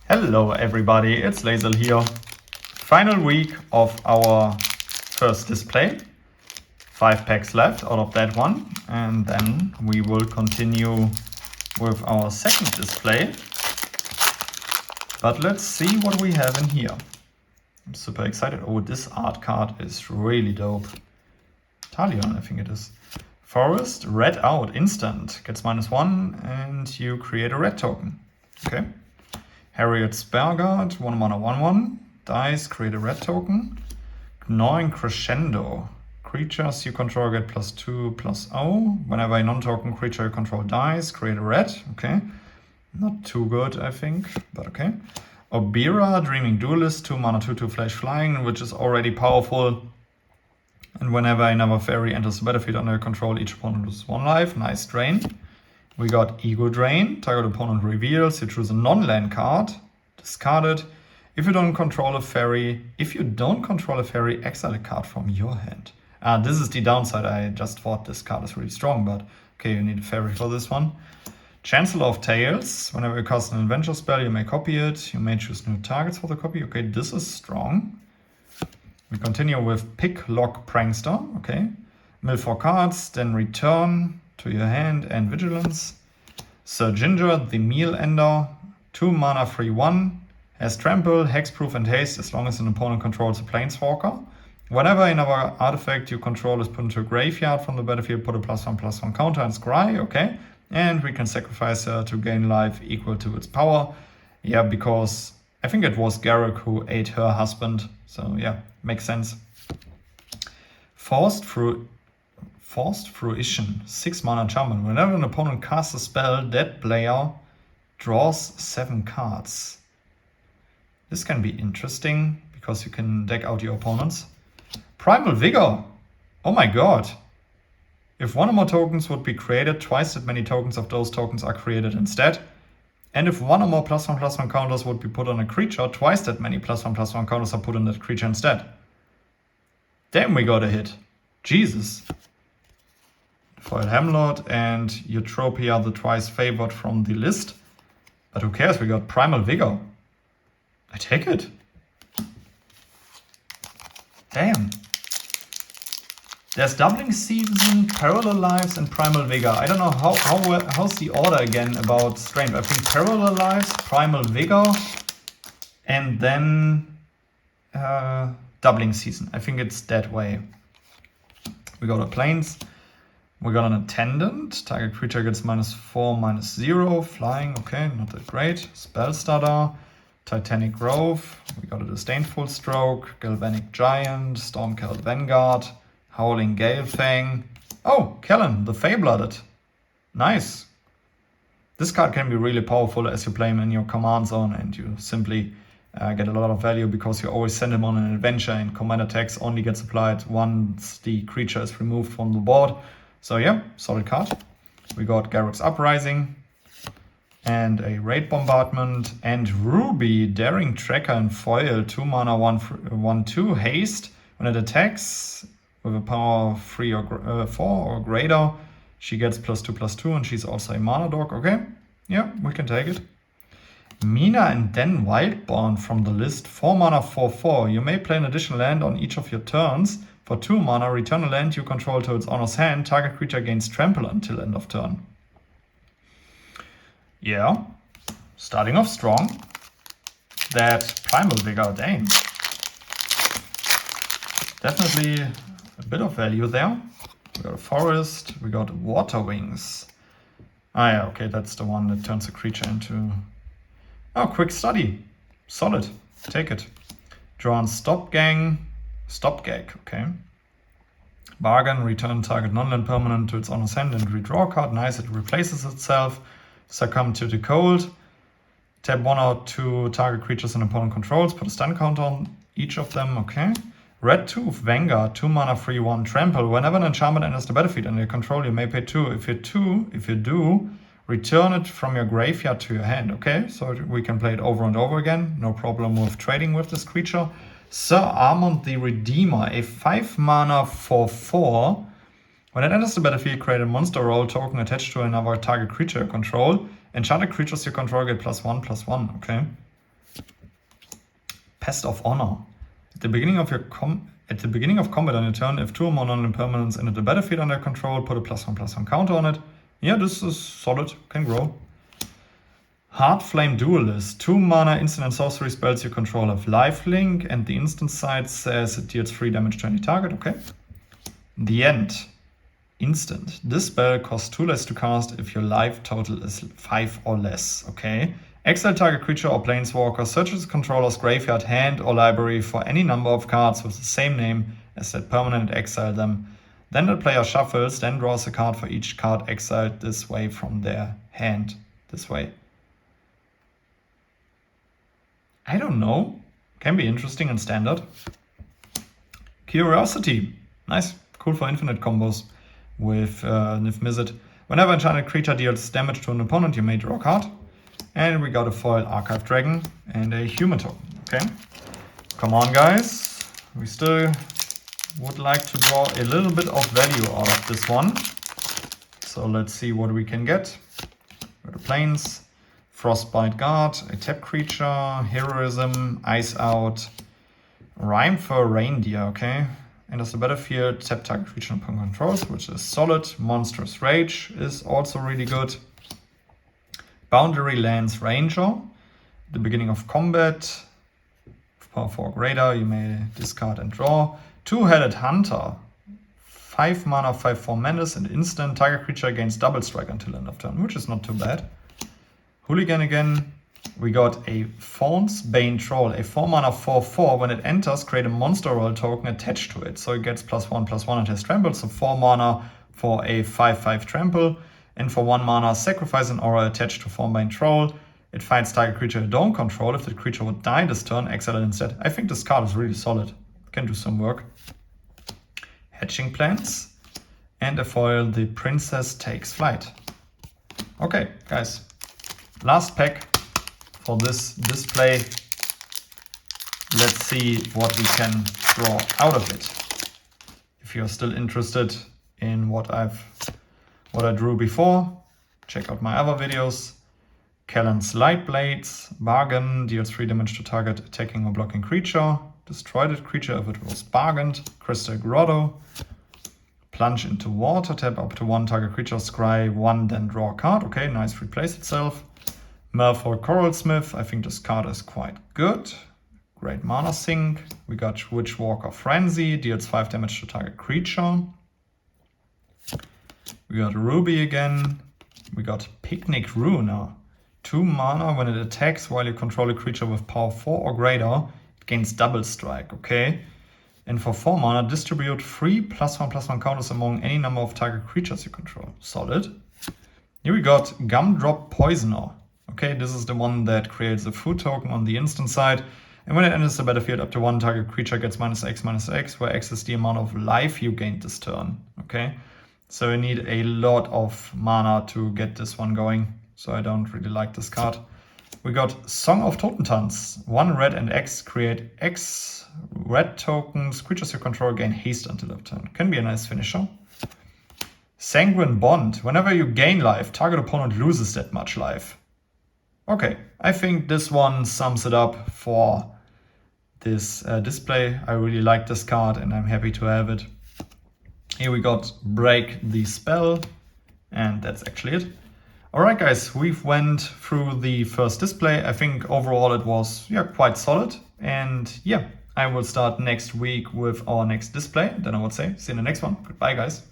Hello everybody, it's Lazel here. Final week of our first display. 5 packs left out of that one, and then we will continue with our second display. But let's see what we have in here. I'm super excited. Oh, this art card is really dope. Talion, I think it is. Forest, red out, instant. Gets -1 and you create a red token. Okay. Harriet's Spellguard, 1 mana 1/1. Dice, create a red token. Gnawing Crescendo. Creatures you control get +2/+0. Whenever a non-token creature you control dies, create a red. Okay. Not too good, I think, but okay. Obira, Dreaming Duelist, 2 mana 2/2 flash flying, which is already powerful. And whenever another fairy enters the battlefield under your control, each opponent loses 1 life. Nice drain. We got Ego Drain. Target opponent reveals. You choose a non-land card. Discard it. If you don't control a fairy, exile a card from your hand. This is the downside. I just thought this card is really strong, but okay, you need a fairy for this one. Chancellor of Tales. Whenever you cast an adventure spell, you may copy it. You may choose new targets for the copy. Okay, this is strong. We continue with Pick, Lock, Prankster. Okay. Mill 4 cards, then return to your hand and Vigilance. Sir Ginger, the Meal Ender, 2 mana 3/1, has Trample, Hexproof, and Haste as long as an opponent controls a Planeswalker. Whenever another artifact you control is put into a graveyard from the battlefield, put a +1/+1 counter and scry, okay. And we can sacrifice her to gain life equal to its power. Yeah, because I think it was Garruk who ate her husband, so yeah, makes sense. Forced Fruition, 6 mana enchantment. Whenever an opponent casts a spell, that player draws 7 cards. This can be interesting because you can deck out your opponents. Primal Vigor! Oh my god! If 1 or more tokens would be created, twice that many tokens of those tokens are created instead. And if 1 or more +1/+1 counters would be put on a creature, twice that many +1/+1 counters are put on that creature instead. Damn, we got a hit. Jesus. Foil Hamlet and Eutropia, the twice favored from the list. But who cares, we got Primal Vigor. I take it. Damn. There's Doubling Season, Parallel Lives, and Primal Vigor. I don't know how's the order again about strength. I think Parallel Lives, Primal Vigor, and then Doubling Season. I think it's that way. We got a Plains. We got an Attendant. Target creature gets -4/-0. Flying, okay, not that great. Spellstutter. Titanic Grove. We got a Disdainful Stroke. Galvanic Giant. Stormcast Vanguard. Howling Galefang. Oh, Kellen, the Fey-Blooded. Nice. This card can be really powerful as you play him in your command zone and you simply get a lot of value because you always send him on an adventure and command attacks only gets applied once the creature is removed from the board. So yeah, solid card. We got Garruk's Uprising and a Raid Bombardment and Ruby, Daring Tracker and Foil, 2 mana 1/2 haste. When it attacks with a power 3 or 4 or greater, she gets +2/+2 and she's also a mana dog. Okay, yeah, we can take it. Mina and then Wildborn from the list, 4 mana 4/4. You may play an additional land on each of your turns. For 2 mana, return a land you control to its owner's hand. Target creature gains trample until end of turn. Yeah, starting off strong. That Primal Vigor, dang. Definitely a bit of value there. We got a Forest, we got Water Wings. Ah yeah, okay, that's the one that turns a creature into... Oh, Quick Study. Solid. Take it. Drawn Stopgag, okay. Bargain, return target non-land permanent to its owner's hand and redraw a card. Nice, it replaces itself. Succumb to the Cold. Tap 1 or 2 target creatures an opponent controls. Put a stun counter on each of them, okay. Red Tooth, Vanguard, 2 mana 3/1 Trample. Whenever an enchantment enters the battlefield under your control, you may pay 2. If you do, return it from your graveyard to your hand, okay? So we can play it over and over again. No problem with trading with this creature. Sir Armand the Redeemer, a 5 mana 4/4. When it enters the battlefield, create a monster roll token attached to another target creature you control. Enchanted creatures you control get +1/+1, okay? Pest of Honor. At the beginning of combat on your turn, if 2 or more non-permanents enter the battlefield under control, put a +1/+1 counter on it. Yeah, this is solid, can grow. Heart Flame Duelist. 2 mana instant and sorcery spells you control have lifelink, and the instant side says it deals 3 damage to any target, okay. The End. Instant. This spell costs 2 less to cast if your life total is 5 or less, okay. Exile target creature or planeswalker, searches the controller's graveyard, hand, or library for any number of cards with the same name as that permanent, exile them. Then the player shuffles, then draws a card for each card exiled this way from their hand. This way. I don't know. Can be interesting in standard. Curiosity. Nice. Cool for infinite combos with Nif Mizzet. Whenever enchanted creature deals damage to an opponent, you may draw a card. And we got a foil Archive Dragon and a human token. Okay. Come on, guys. We still would like to draw a little bit of value out of this one. So let's see what we can get. Go to Plains. Frostbite Guard, a tap creature, Heroism, Ice Out, Rhyme for Reindeer, okay. Enters the battlefield, tap target creature upon controls, which is solid. Monstrous Rage is also really good. Boundary Lands Ranger, at the beginning of combat, power 4 greater, you may discard and draw. Two-Headed Hunter, 5 mana, 5/4 menace, and instant target creature gains double strike until end of turn, which is not too bad. Hooligan again. We got a Fawn's Bane Troll, a 4 mana 4/4. When it enters, create a monster roll token attached to it. So it gets +1/+1 and has trample. So 4 mana for a 5/5 trample. And for 1 mana, sacrifice an aura attached to Fawn Bane Troll. It finds target creature you don't control. If the creature would die this turn, exile it instead. I think this card is really solid. Can do some work. Hatching Plans. And a foil, the Princess Takes Flight. Okay, guys. Last pack for this display. Let's see what we can draw out of it. If you're still interested in what I drew before, check out my other videos. Callan's Light Blades, Bargain, deals 3 damage to target attacking or blocking creature. Destroy that creature if it was bargained. Crystal Grotto. Plunge into water, tap up to 1 target creature, scry 1, then draw a card. Okay, nice, replace itself. Malfoy Coralsmith, I think this card is quite good. Great mana sink. We got Witchwalker Frenzy, deals 5 damage to target creature. We got Ruby again. We got Picnic Ruiner. 2 mana, when it attacks while you control a creature with power 4 or greater, it gains double strike, okay? And for 4 mana, distribute 3 +1/+1 counters among any number of target creatures you control. Solid. Here we got Gumdrop Poisoner. Okay, this is the one that creates a food token on the instant side. And when it enters the battlefield, up to 1 target creature gets -X/-X, where X is the amount of life you gained this turn. Okay, so you need a lot of mana to get this one going. So I don't really like this card. We got Song of Totentanz. 1 red and X, create X red tokens. Creatures you control gain haste until end of turn. Can be a nice finisher. Sanguine Bond. Whenever you gain life, target opponent loses that much life. Okay, I think this one sums it up for this display. I really like this card and I'm happy to have it. Here we got Break the Spell, and that's actually it. Alright guys, we've went through the first display. I think overall it was quite solid. And I will start next week with our next display. Then I would say, see you in the next one. Goodbye guys.